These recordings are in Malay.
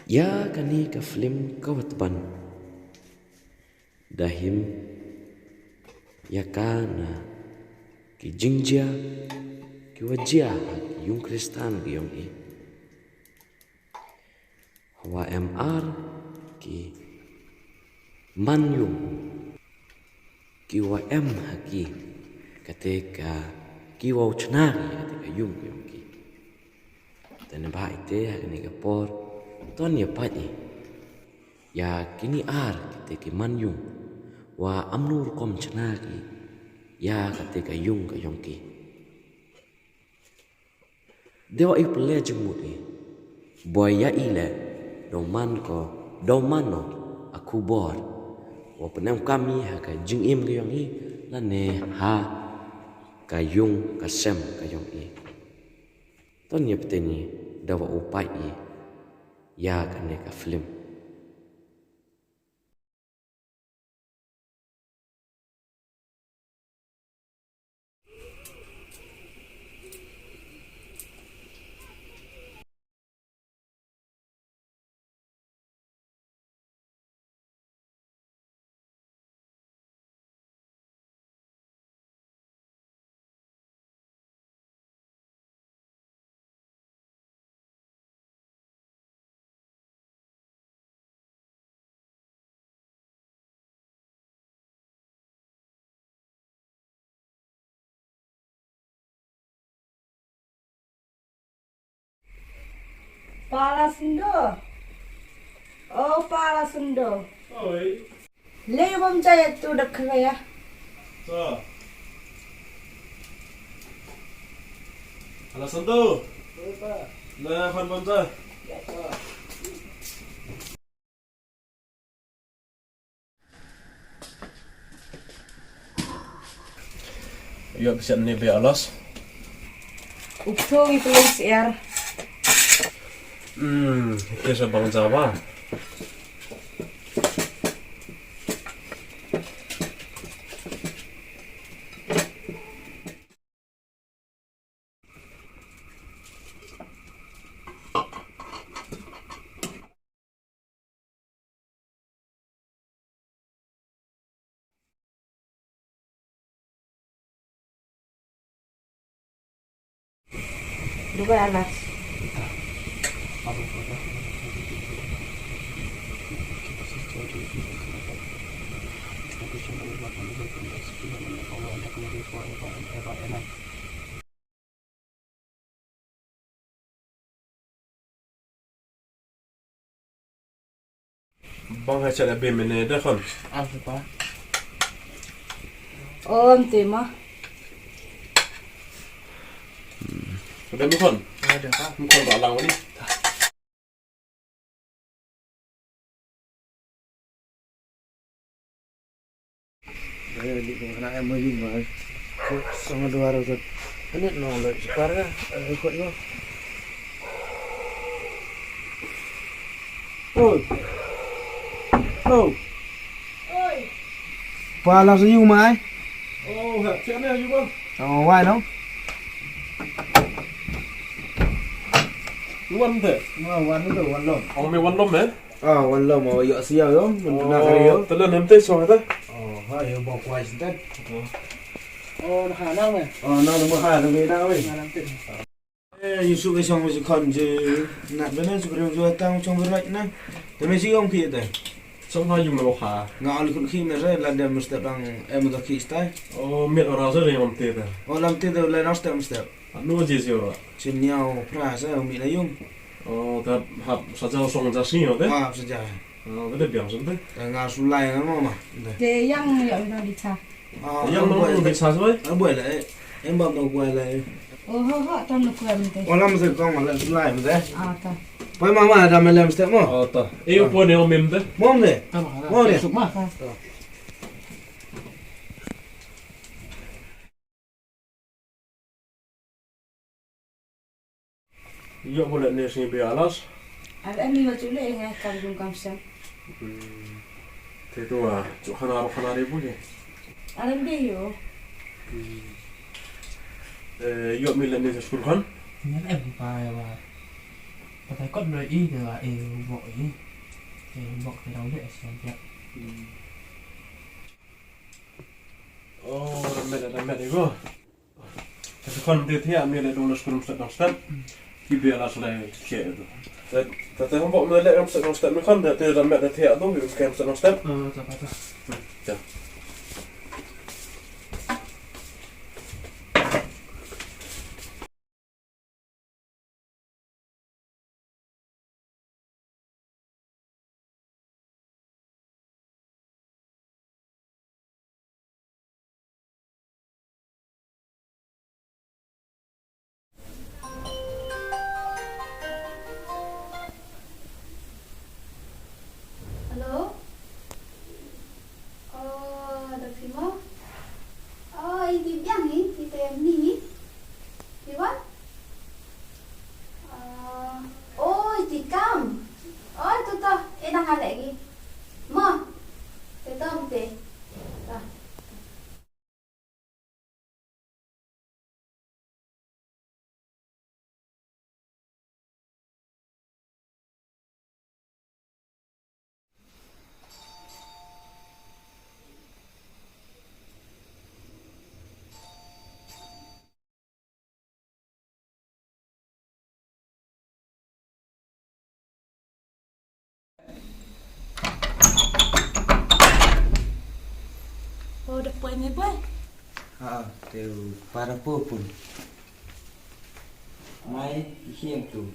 Ya kani ka film kawatban dahim ya kana ki jingjia ki wajia ki yung kristan ki yung wa MR ki man yung ki wa M haki ketika ki wa uchnari ketika yung ki dan ba ite hakni ka por ton ya pati ya kini ar ketika man yung wa amnur kom chnari ya ketika yung ka yung ki dewa iple jemudi boy ya ile doman ko domano aku bor wa penam kami ha ka jing im ka yung la ne ha ka yung ka sem ka yung ton ye peteni dawa upai ya ka ne ka film Para sundo. Oh, para sundo. Oi. Lebam jaya tu dak kaya. So. Alasan tu. Nah, fan bangsa. Yo bisa ni be alas. Ukto i place air. Itu sa bangsa ba. Dua alas. Bang ha chat be mene dah kan. Apa pak? Om tema. Ada bukan? Ada pak. Bukan balang ni. Saya di kena em mới dùng rồi. Sama 200. Ini nol sekarang ikut yo. Oi. Oh. Oi. Pa làm sao dùng mà? Oh, chat ni juga. Why no? Luan tu. Wan itu wan lom. Orang me wan lom eh? Wan lom mau yo siau yo, mun nak kali yo. Telan nanti so kata. Hai yo bawa kuai sinten. Nak hanang meh. Nang mau ha nak beda weh. Yusuf cái xong rồi còn chứ nạt bên đây rồi rồi tao trong cái lạnh này thế mấy chị ông kia đây Xong hai dùng lo ha. ngạo lực khi mà rồi là đem step đang em được khi style Oh, met orang tu yang nanti tu. làm tiền đâu lại nó step Anu je siapa? trên nhau pra sao mình lấy dùng Oh, dah hab saja song jas ni tu. saja Oh, kita biang sen tu. ngạo xuống lại nó mà De yang ya udah dica. Yang mana bisa sesuai? ở buổi lại em bấm đầu quay lại Oh ho tam nak kuat mete. làm gì con mà lại xuống lại mà thế Ta. phải mà làm làm step mà Oh, tak. Eh, pun yang mem tu. mom deh mom deh Sukma. Yo boleh ni sini be alas. Ada ni macam le ngai kam jum kam sem. Tu ah, khana ribu je. Ada ni yo. Yo milan ni sekolah kan? em pa ya ba Pakai kot dah i ke bok i. Bok ke daun dia sampai. Oh, ramet itu. Tapi kan dia tiap ni ada ulas kurung step. Kibiar lah selai kek itu. Tapi kan bok melek dalam step ni kan dia ramet dia tiap tu, kita kan step. Tak apa. Ya. Halo? Oh, ada Fimo? Oh, ini biang ni, kita yang ni. Iwan? Oh, itu kam. Oh, itu toh, dah hal lagi. Ma, kita mesti. Dah. Oh, depan ni boy. Tu para pun. Mai hiang tu.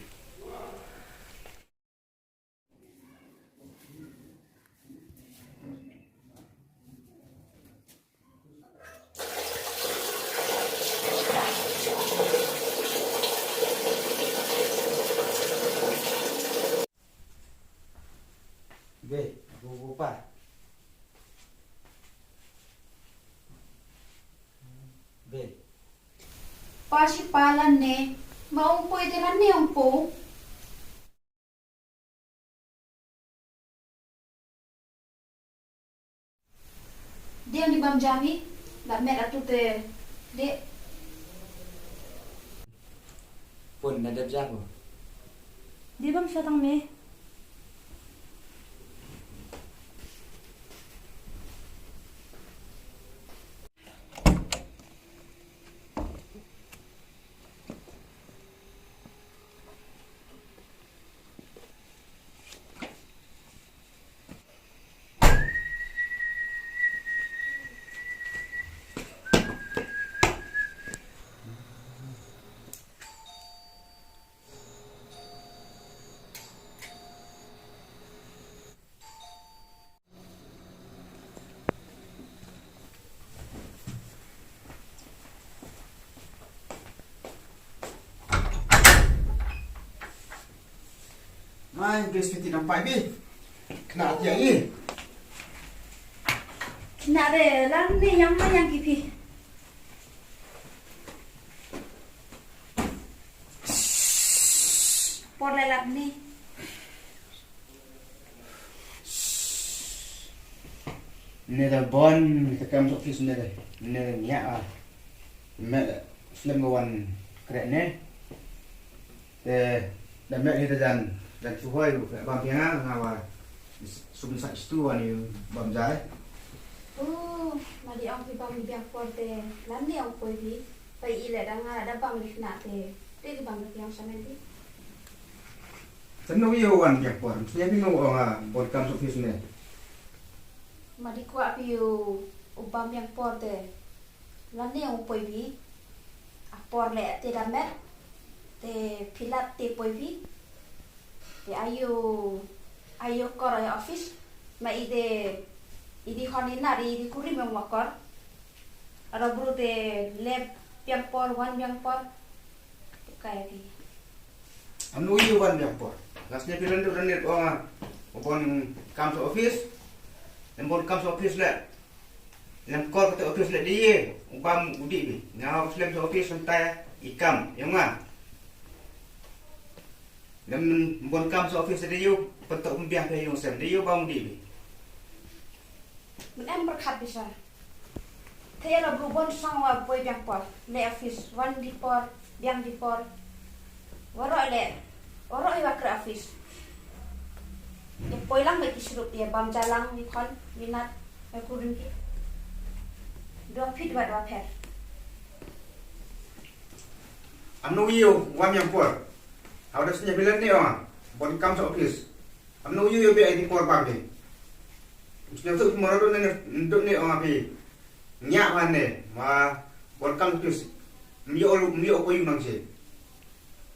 Be, apa? Be. Pasipalan ni, maumpo ito lang ni umpo. Dia ni bam jami, nak merah tu te, dek. Pun ada jago. Di bang siya tang me. Mai, bes mesti nampak be. Kena hati lagi. Nak re, lang ni yang mana yang kipi? Por lelap ni. Ni dah bon, kita masuk office ni dah. Ni niat ah. Mek film kawan kerek ni. Dan mek kita dan suhai bam piang ngawa. Sum sak situ ni bam jai. Oh, mari ang pibang biang porte. Lan ni ang poi pai ile da nga da bang lik na te. Te bang lik yang sana ni. Senang yo wan piang por. Saya bingung orang bon kam office ni. Mari ko apiu ubam yang porte. Lan ni ang poi bi. Apor le te da met. Te pilat te poi bi. Te ayo kor ay office. Ma ide honina ide kuri memokor. Ada buru te lab yang por wan yang por. Kayak ni. Anu yo wan piang por. Lasnya pilan tu renit orang bon kam office. Embon kam office le. Yang kor kata office le dia. Ubam udi bi. Ngau film office santai ikam, yang mana? Dan bon kam office dia yo bentuk pembiang dia yo sem dia yo bang udi bi. Mình em berkat bisa. Thế là berubah sama boy biang por. Le office one di por, biang di por. Warok le Orang iba ke office. Ya poilang bagi sirup dia bam jalang ni kon minat aku ringgit. 2 feet buat 2 pair. Amno yo wam yang por. Ada senyap bilan ni orang. Bon kam sa office. Amno yo be di por bam ni. Senyap tu mara do ni nduk ni orang api. Nyak wan ni ma bon kam office. Mio ko yung nang si.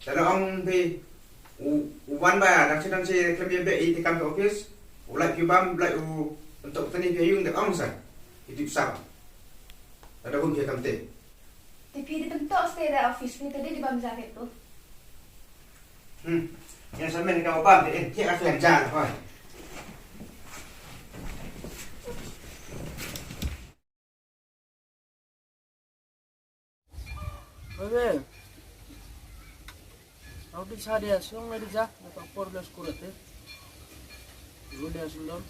Kalau orang be wan ba dak sedang si klem be di kam sa office. Ulai pi bam ulai untuk tani be yung dak ong sa. Itu sab. Ada pun dia kamte. Tapi di tempat stay di office ni tadi di bam jaket tu. Yang sampai kau bam dia dia akan jalan thôi. Oke. Aku di sana dia sung lagi jah, nak por belas kurat eh. Dulu dia sundon.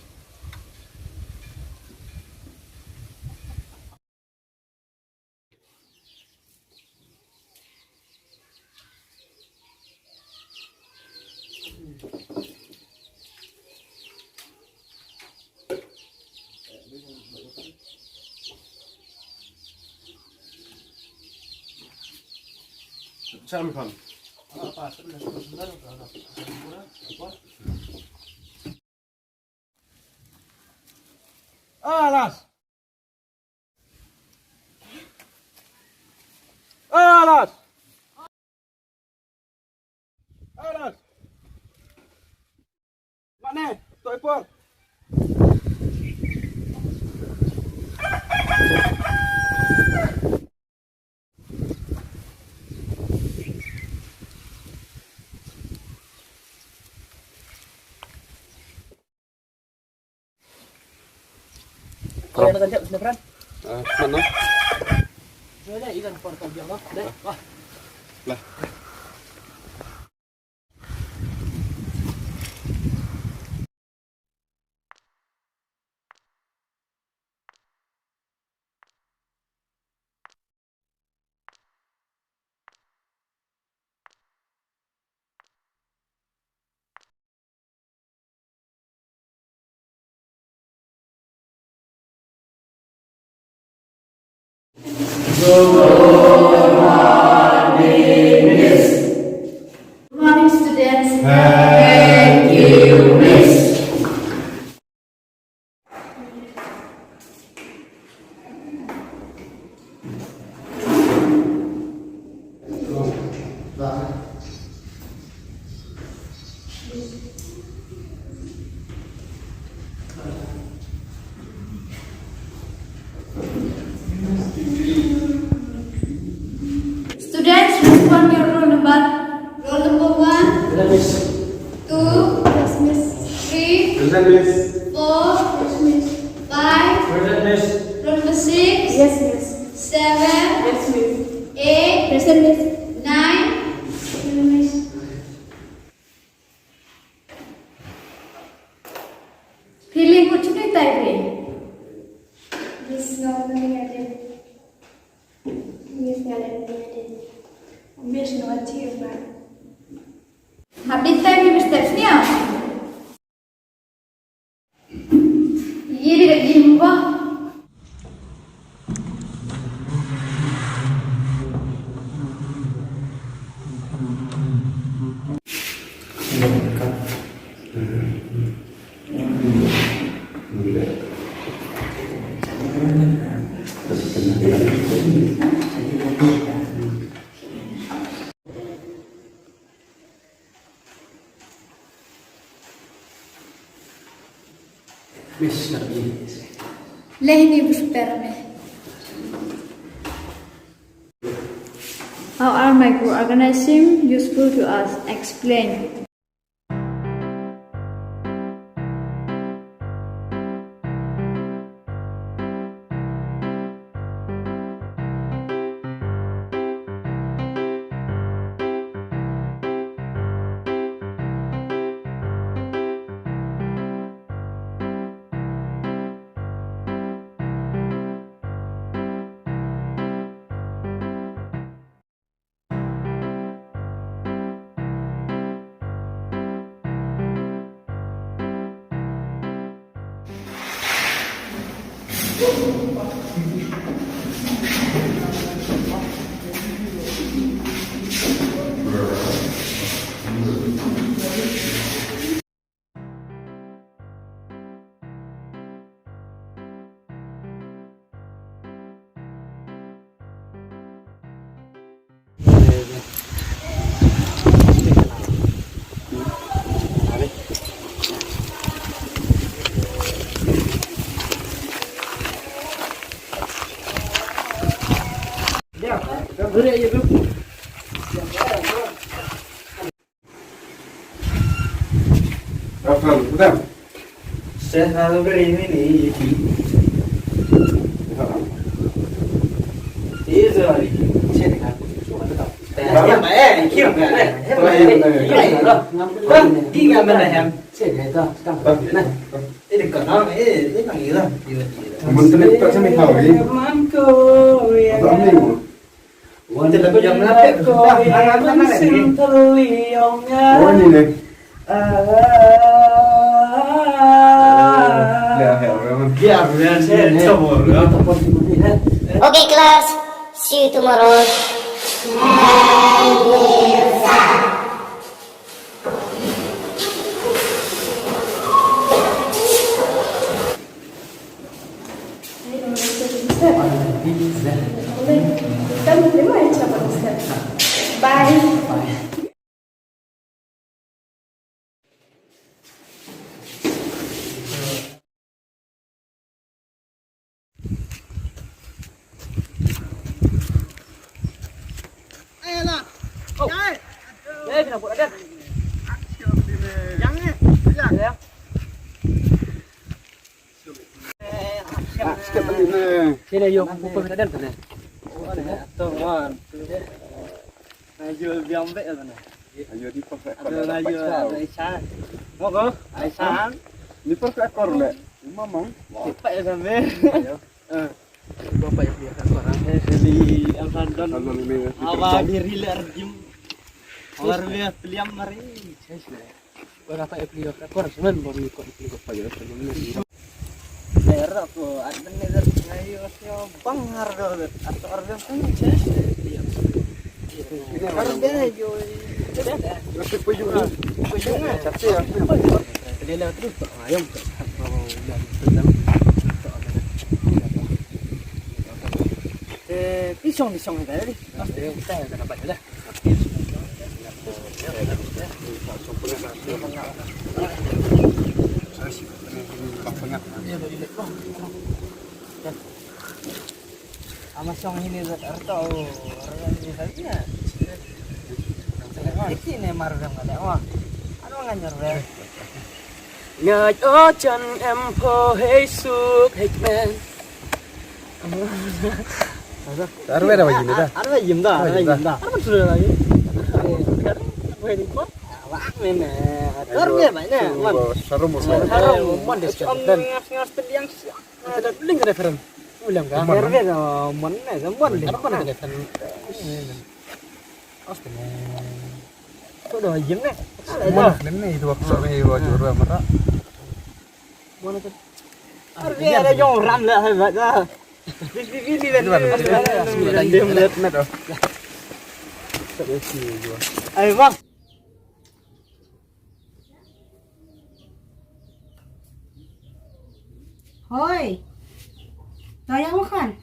Siapa kan? Apa? Sebentar. Alas. Mana? Toy por. Kau nak ganjak sebentar. Mana? Ada ikan por kerja lah. Dek, wah. Lah. Good morning, students. Thank you, Miss. Students, respond your roll number. Roll number 1, Miss. 2, yes, miss. 3, Present Miss. 4, yes, miss. 5, Present Miss. roll number 6, Yes, miss. 7, Yes, miss. 8, Present, miss. 9, miss. Feeling what you do, Type? Miss, no, nothing I did. Miss, not anything I did. Miss, no, I did, but. Habis time ni steps ni ah. Ye dia jumpa. Miss lagi. Lehni berspera me. How are microorganisms useful to us? Explain. Rafael, betul? Saya selalu beri ini. Iya sorry. Saya dengar. Ya, baik. Kirim. Tiga mana yang? Saya dah. Nah, ini kenal. Ini panggil lah. Muntin tak sampai tahu ni. Apa ni? Wanita lagu yang mana? Oh ni ni. Ya, saya coba. Okay, class. See you tomorrow. Bye. Sini yuk, buku kita dan sana. Teman, najul biambe sana. Ayo di pakai ekor. Ada najul Aisyah. Mau go? Aisyah. Di pakai ekor le. Mamang. Cepat ya sampai. Bapak yang biasa orang. Di Amsterdam. Awak diri lerjum. Awak lihat pilihan mari. Berapa pilihan ekor semen baru ikut ikut payah sebelumnya. Daerah tuh ada nih dari ayo bang harga atau harga kan cek dia harga yo Masih puyuh. Cantik ya. dia lewat terus ayam mau yang pisong tadi kita ada dapat dah ama song ini atau orang ini saja. Ini marah nggak ada wah. Ano nganyar deh. Ngaj ojan empo heisuk hekmen. Taruh ada begini dah. Ada jam dah. Apa sudah lagi? Boleh ikut? Wah mana? Terus mana? Sarum Harum, mana dan ngas yang ada link reference. Ulang kan? Reference mana? Zaman deh. Apa nak reference? Astaga. Kau dah jam ni? Mana ni itu waktu ni wajur merah. Mana tu? Ada yang ram lah hebat dah. Ini dan dia melihat net oh. Ayo bang. Hoi, tayang makan.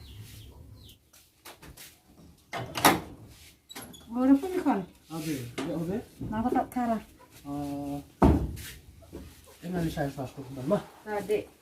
Boleh pun makan. Oke. Apa tak cara? Ini saya fast food mah. Tadi.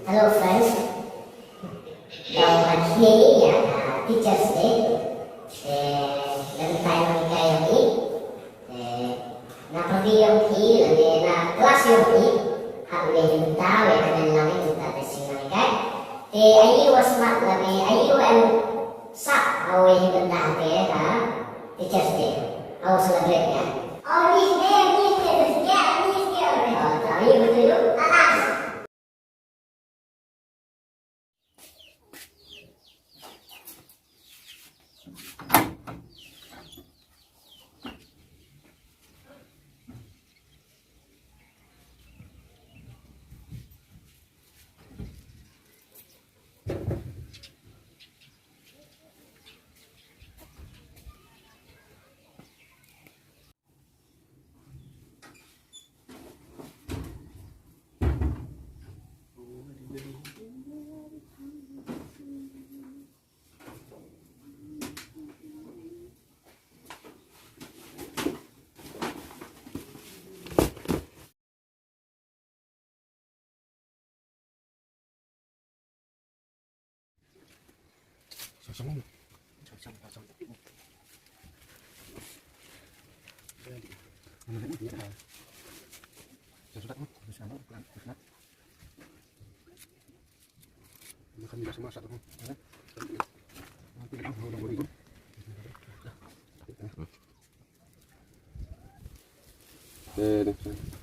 Hello friends. Selamat hari ya Teachers Day. Lần tay mình cây ở ý. Na pergi yang i, na kelas yang i. Hak boleh kita, ya kan langit kita tersinggah kan. Ayu wasmat lagi, ayu sak, awal benda ha. Teachers Day. Awal celebrate kan. Oh, this day, oh, tapi betul tu. Atas.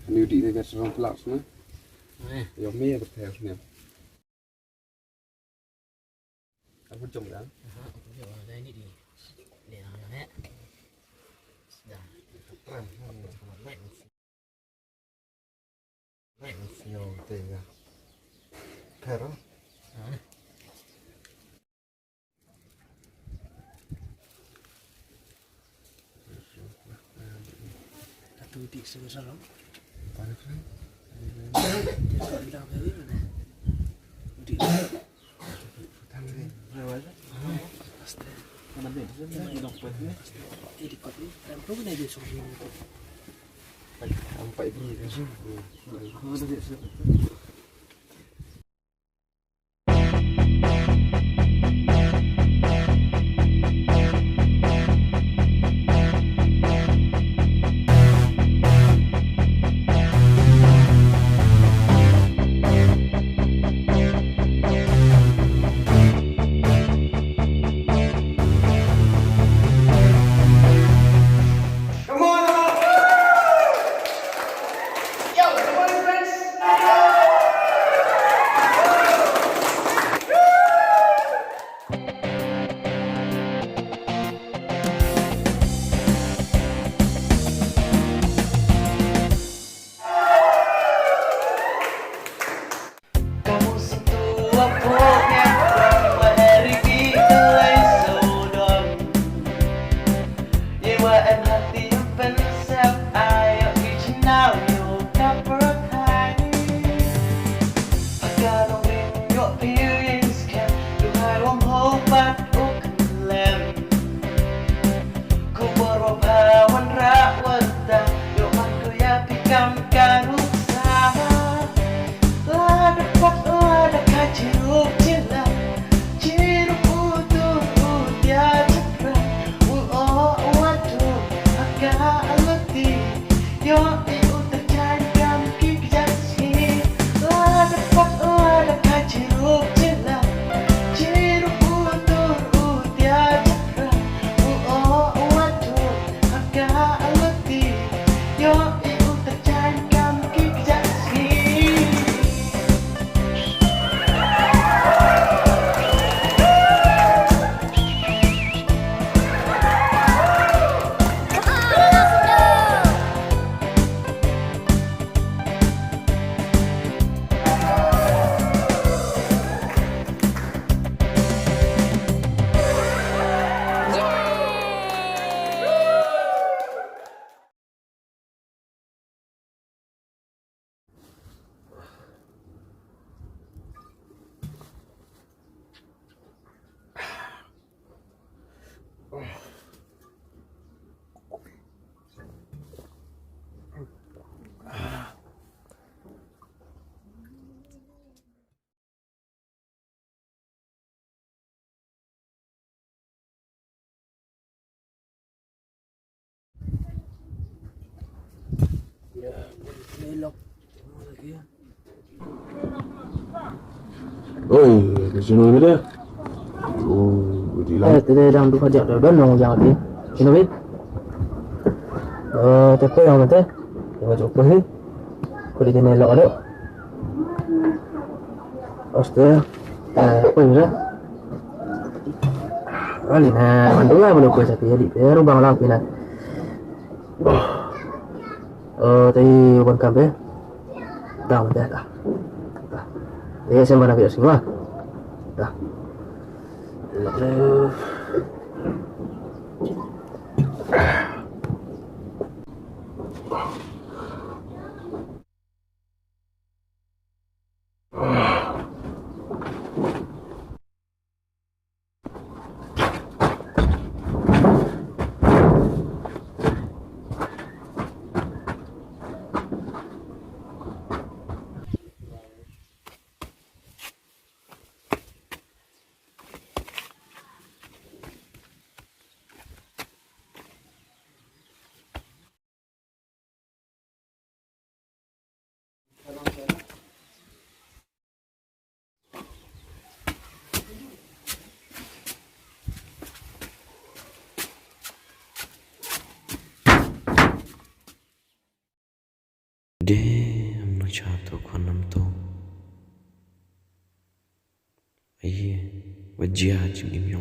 Nu die er zo'n plaats, hè? Nee. Je hebt meer het huis nemen. Anh muốn trồng đá. Đây đi để làm cho hết. Nhiều tiền à. Thế đó. Satu titik sebesar lắm. Panas kan? Dia bilang kali mana? Di Thang đi. Rồi pasti. Mana ni? Ini dompet ni. Ini kot ni. Dan tu kena dia suruh. Sampai bunyi kan sih. Ada dia suruh. Yo, come on, friends. elok lagi. Oi, di sini dia. Oh, di Tadi đang tu kerja dah nong yang lagi. Sino bit? Tapi yang nanti, yang cukup ni, kau di sini elok ada. Oke, apa ini lah? Kali na, mandu lah belum kuasa pilih. Pero bang lang pina. Tadi ubang kampe. Dah, dah. Dia saya mana biasa semua. Dah. Dem no chato khanam to. Aye, wajia chim yo.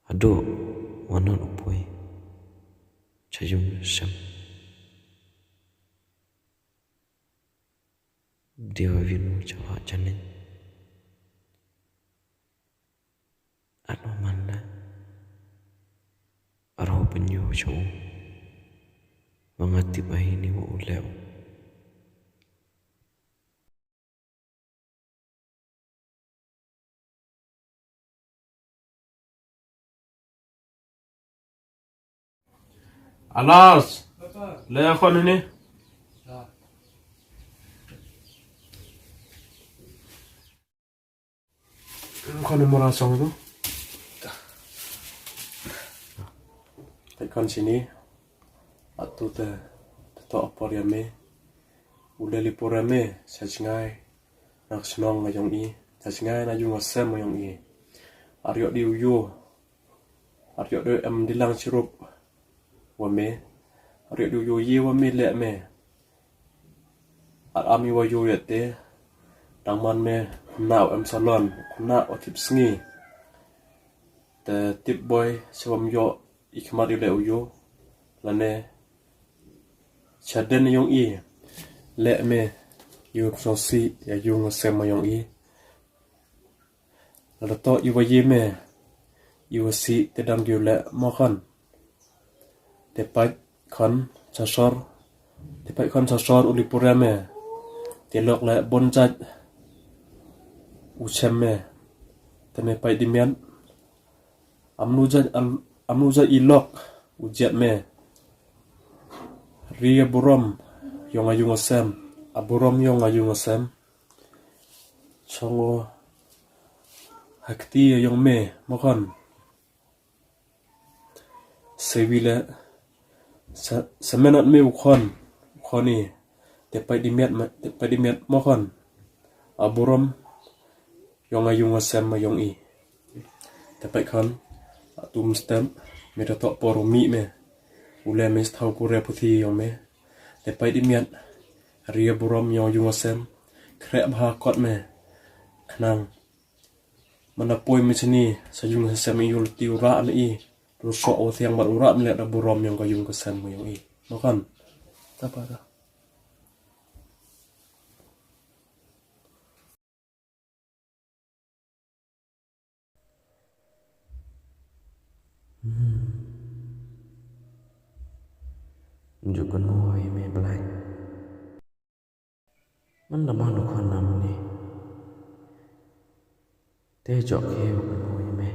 Ado wanan upoi. Chayum sam. Dewa vinu chawa janin. Ano manda. Araw penyo chaw. Mengatip ahini wa ulew. Alas, le akhon ini. Akhon merasong itu. Tekan sini. Atau te apa dia me. Udah lipur me, sajngai. Nak senang ngajong i, sajngai na jung asem ngajong i. Aryo di uyu. Aryo di dilang sirup. Wame, aryo di uyu ye wame le me. At ami wa yu yate. Dangman me kunau salon, kunau otip sengi. Te tip boy sewam yo ikmari le uyu. Lane Chaden yung i le me yung sosi ya yung sema yung i lato iwa ye me iwa si tedang yu le makan tepat kan chasor ulipura me telok le bonjat uchem me teme pai dimian amnuja ilok ujiat me Ria burom yung ayung asem, aburom yung ayung asem. Songo hakti yung me makan. Sevila semenat me ukoni tepai dimiat makan. Aburom yung ayung asem yung i. Tepai kan atum stem me datok poromi me. Ule mes tau pure puthi yong me. Tepai dimiat. Ria burom yong yung asem. Krek baha kot me. Kenang. Manapoi me sini. Sajung asem yul ti ura me i. Rusok o tiang bat ura me liat da burom yong kayung asem mo yong i. Makan. Apa dah? Juga noi me belai. Mana mana khanam ni. Te jok keu noi me.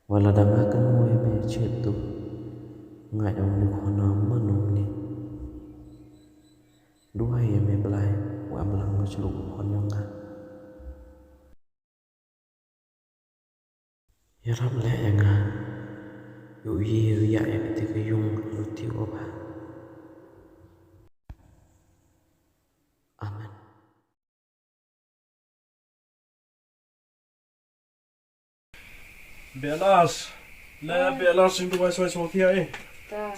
Wala danga kan noi me chet tu. Ngai om ni khanam manum ni. Dua ye me belai. Wa belang machluk khon yong nga. Ya rab le nga. Yo ye ya ketika yung roti oba. Amen. Belas. Le belas yung duwa sa mga tiya eh. Ta.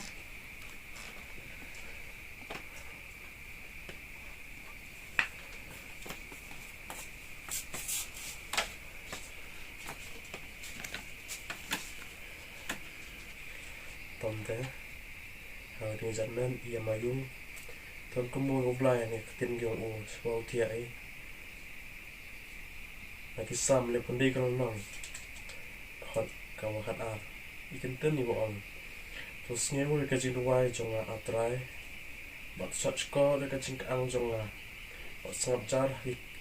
Tante. Hari zaman ia mayung. Ton kamu ngoblay ni ketin gyong o sa tiya eh. Nakisam le pundi kan nang. Hot kawakat ar. Ikan ten ni boong. Terus nyewa kajing duwai jonga atrai. Bat sach ko le kajing ang jonga. Bat sangap jar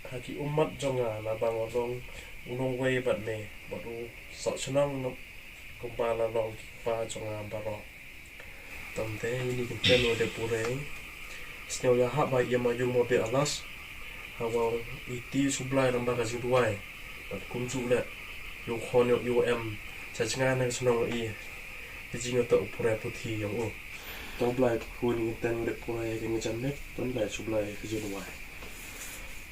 haki umat jonga na bang olong unong way bat me. Baru sok senang kumpala long pa jonga baro. Tante ini kan lo de pureng. Snew ya hak baik yang maju mobil alas. Hawang iti sublai nang bagasi duai. Bat kuncu le. Yung kon yung UM. Sajngan nang senang i. Kijing atau pura putih yang o. Tong blai kun ten le pura yang macam net. Tong blai sublai kijing duai.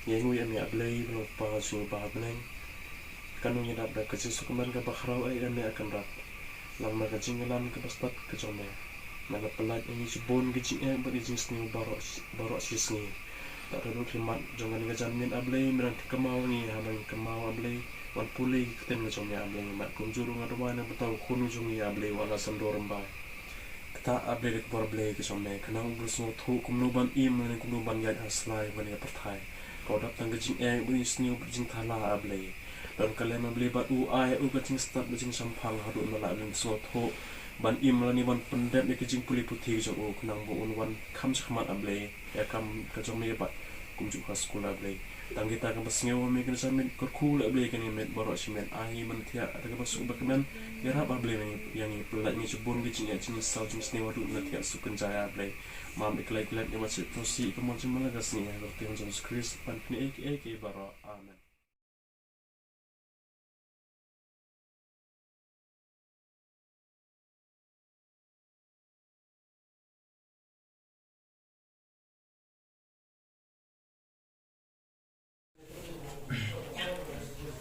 Yang ngui am ya blai lo pa su pa bleng. Kanu nya dap dak kecil sukuman ka bakhrau ai am ya akan rak. Lang ma kijing lan ke pastat ke jome. Mana pelat ini sebon kecil ber izin seni barok sisni. Tak ada khidmat jangan ngajamin ablay merang kemau ni hamang kemau ablay wan pulih keten ngajong ya ablay mat kunjuru ngadwana betul kunu jung ya ablay wala sandor rembai. Kata ablay dek bor ablay ke some kenang bersno thu kumnuban im ne kumnuban yat aslai ban ya perthai. Kau datang kecing ber seni berjing thala ablay. Dan kalian ablay bat ai kecing start berjing sampang hadu malak ben so thu ban im lani ban pendet ni kejing pulih putih jong o kenang bo wan kham sakmat ablay ya kam kajong me bat kumju khas sekolah ablay tang kita kan pasngew me kan samen korkul ablay kan met borok simen ai man tia ada ka pasuk bakman ya rap ablay yang pelat ni subun kejing ya jenis sal jenis ni wadu na tia sukan jaya ablay mam iklai kelat ni masih prosi kemon semala gasni ya berarti on Jesus Christ pan ni ek baro amen.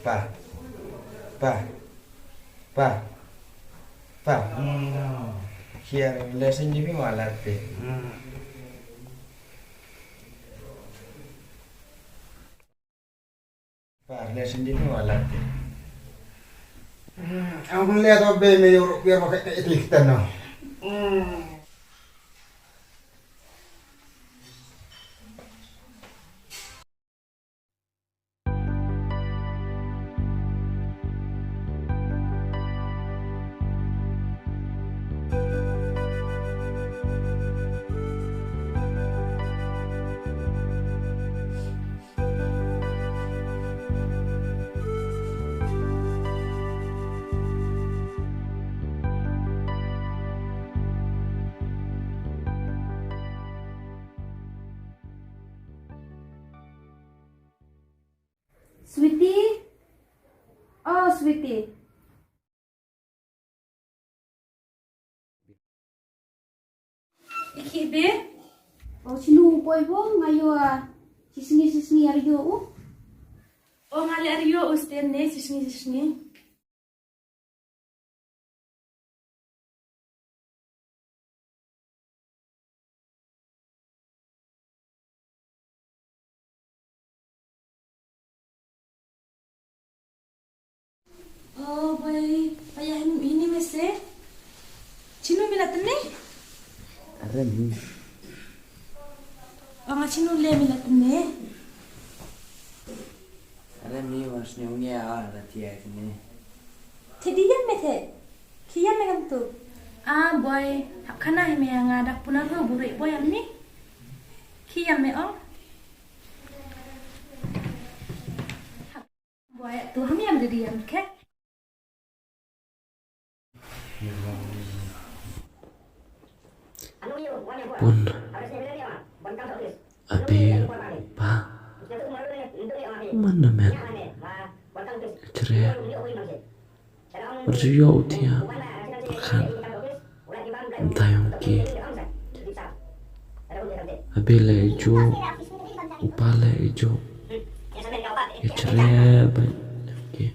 Pa. Here lesson ni wala pe. Pa lesson ni wala pe. Aku lihat apa biar pakai itu kita no. Sweetie? Oh, sweetie. Ikibe? Oh, sinu boy bo ngayo sisni aryo u. Oh, ngali aryo usten ne sisni. Oh, boy, ayah ini mese. Cinu milat ne? Arem. Oh, cinu le milat ne. Arem ni wasnya unya ada tiap ni. Tedian mete. Kian me tu. Ah, boy, kana me yang ada punar ho burik boy amni. Kian me oh. Boy, tu kami am diam ke? Pun abi pa mana men ceria berjuang utia kan abele ijo, upale ijo, echere okay.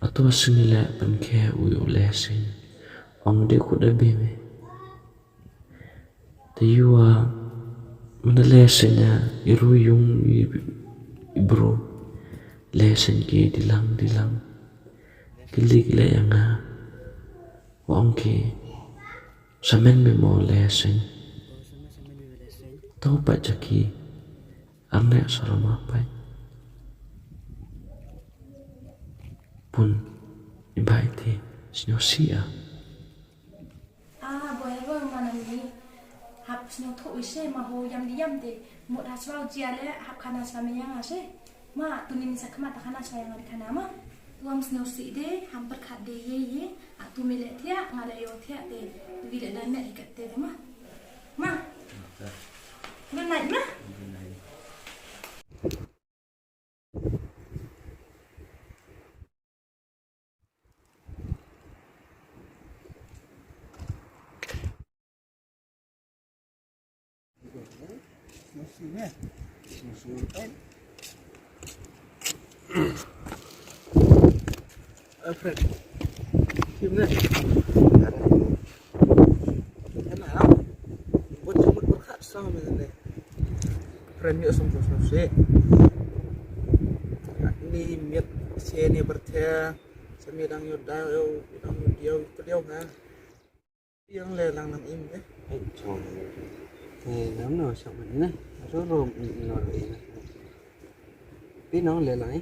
Atau senilai penke uyu lesing, ong de kuda bime. Teyua mana lesingnya iruyung ibro lesing ki dilang kilik le yang wong ki samen mo lesing tau pak jaki arne sarama pai pun ibai ti snyosia boy lo mana ni hap sno tho ise ma ho yam de mot haswau jiale hap khana sama yang ase ma tunin sakma ta khana sayang ari khana ma uang sno si de hampir khat de ye atu mele thia ngala yo thia de vile dan nek kat de ma good night ma Alfred, gimana? Enak. Buat semut berkat sama ini. Friend yuk semua sih. Ini miat sini bertia semidang yudau yudang yudiau itu dia kan. Yang lelang nang im deh. Thì nó sao mình này rất rồi nó lại biết nó lại lại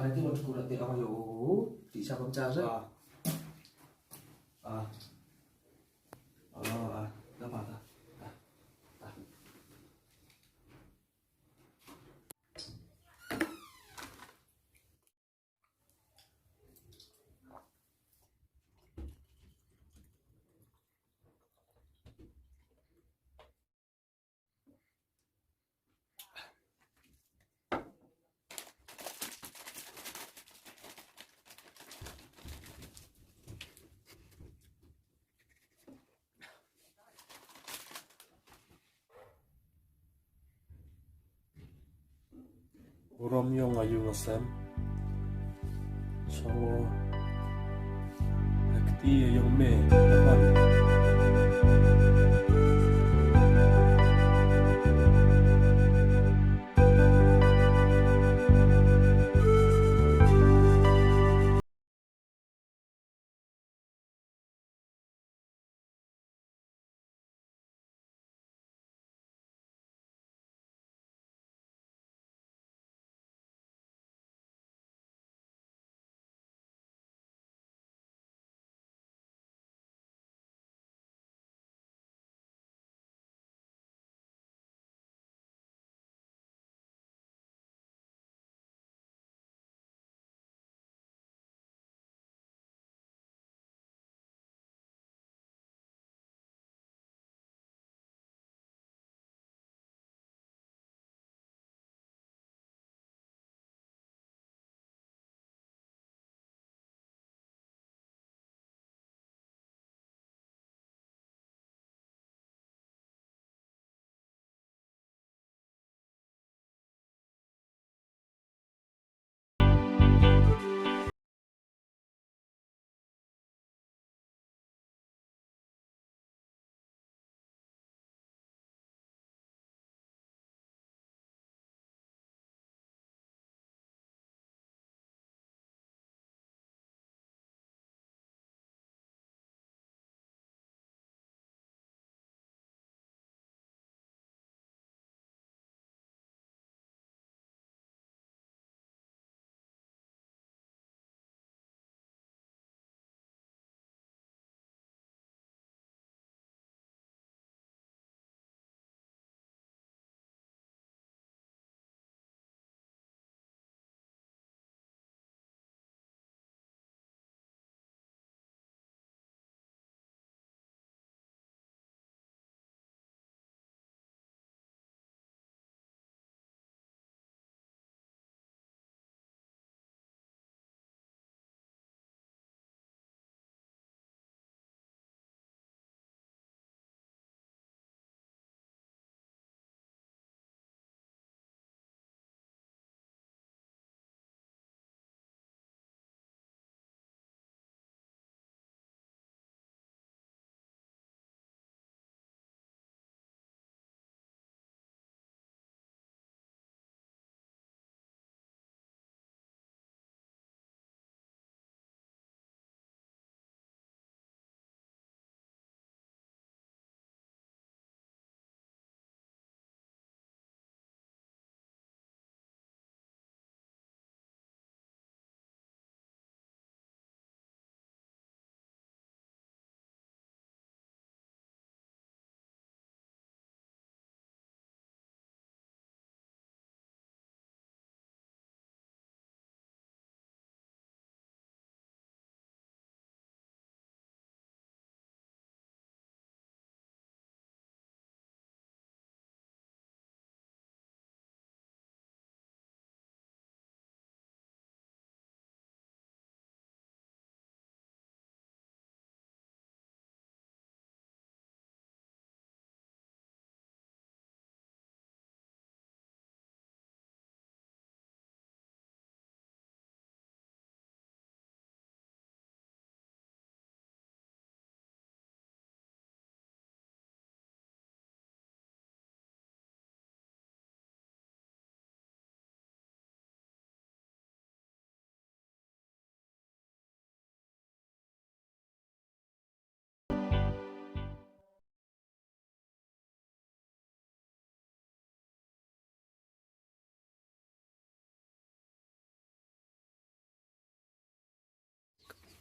Nanti mau cukup nanti apa yuk? Di sabam cara. Gak apa-apa. Uram yung ayu ngasem. So, akti yung me, naman.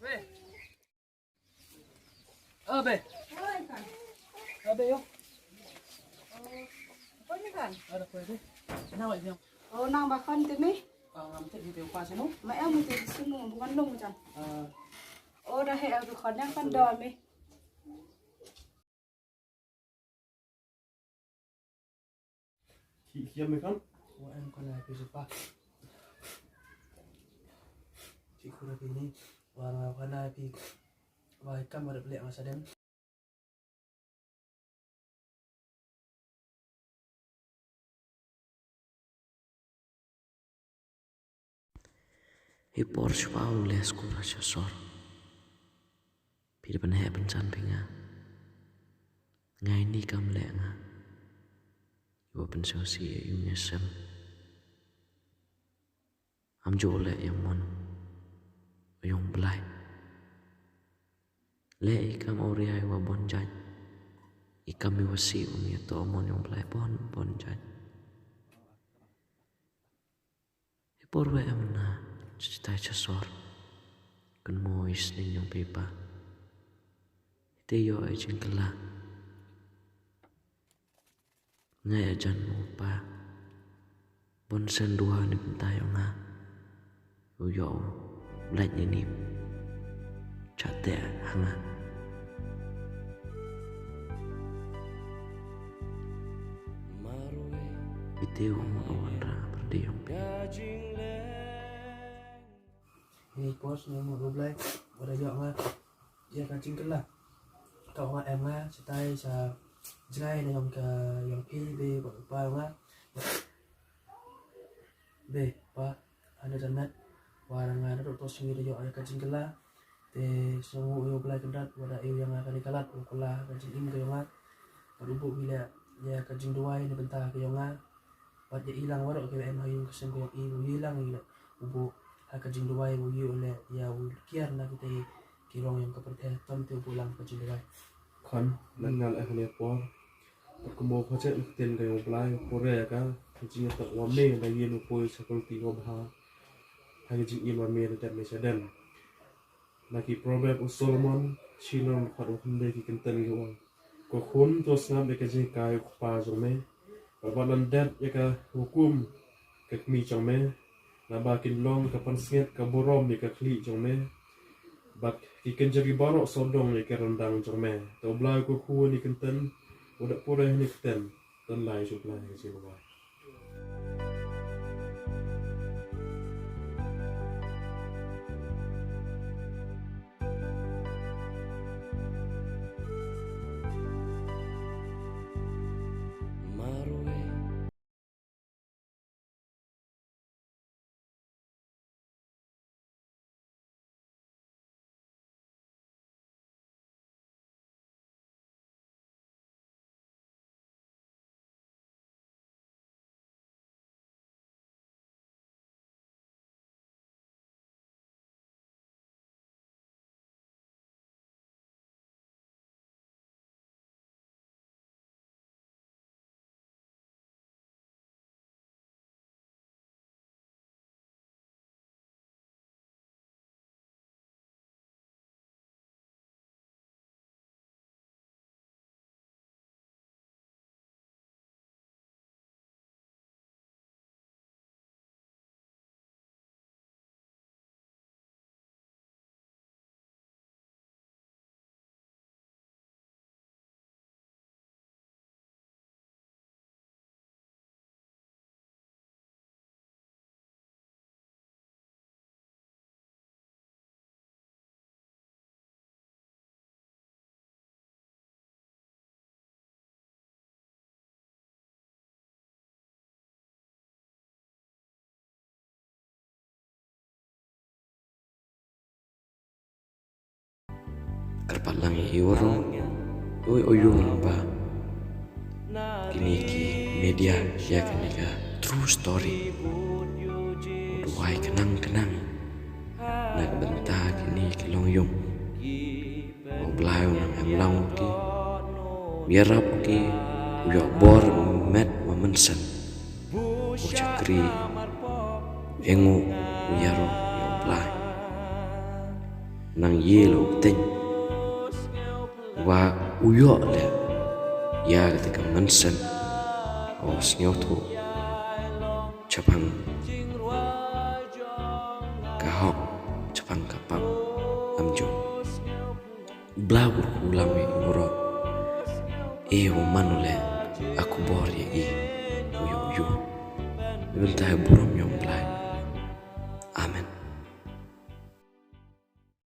Be. Be yo. Apa ni kan? Ada apa be? Kenapa vậy không? Nang bakon tu mi. Ngam tek di qua sini. Ma em mu tu sunu bukan dong macam. Dah he aku kon yang kan do mi. Kia me kan? Em còn lại cái gì pa? Chị khu được ini. Và còn lại thì vài cam vào được lẹ mà sẽ đến. Hi Porsche pau les kura sor. Pi depan he pencan pinga. Ngai ni kam le nga. Yo pensau si yung esem. Am jo le yang mon. Yung blai. Le ikam oriai wa bon jan. Ikam mi wasi umi to mon yung blai bon jan. Hi porwe am na. Citai sor. Kun mois ning yung pipa. Ite yo ay jingkala. Ngay ajan mo pa. Bonsen dua ni tayo nga. Yo belajar ni. Cate hanga. Ite yo mo awara berdiyong. Ni pos ni mo roblay. Pada yo nga. Ya kancing kala. Kau nga em nga citai sa jai ni ka yang be pa nga. Be pa ada jamat. Warang nga dok tos ngi yo ay kancing kala. Te sungu yo blay kendat wada eu yang akan dikalat kula kancing im kayo nga. Parubo bila ya kancing duai ni bentah kayo nga. Pat ya ilang waro kayo em hayung kesem kayo ibu hilang ila ubo kancing duai wo yo le ya kiar na kita kirong yang kepercayaan tom tu pulang kancing duai. Kan nangal ahli por. Kumo project ten kayo blai pore ka. Kancing tak wame lagi nu poi seperti ngobha. Kancing imam me dat me sedan. Naki proverb Solomon chinon khadu khunde ki kenten yo. Ko khun to snam de kaje kai pa jome. Babalan dat ya ka hukum ka kmi jome. Na bakin long ka pansnget ka borom ni ka khli jome. Bak ki kenjari barok sodong ni ka rendang jome. To blai ko khu ni kenten udak pore ni kenten dan lai ju blai ka jiwa. Kerpalang iwaro oi oyung ba kini ki media ya kini ka true story uduai kenang nak benta kini ki longyong mau belayu nang em lang ki biarap ki uyok bor met wa mensen ucakri engu uyaro yo blai nang yelo ting wa uyo le ya ketika mensen o snyo thu chapang kahok chapang kapang amjo blau ulang mi muro o manule aku bor ya i uyo uyo bentar burom yom blai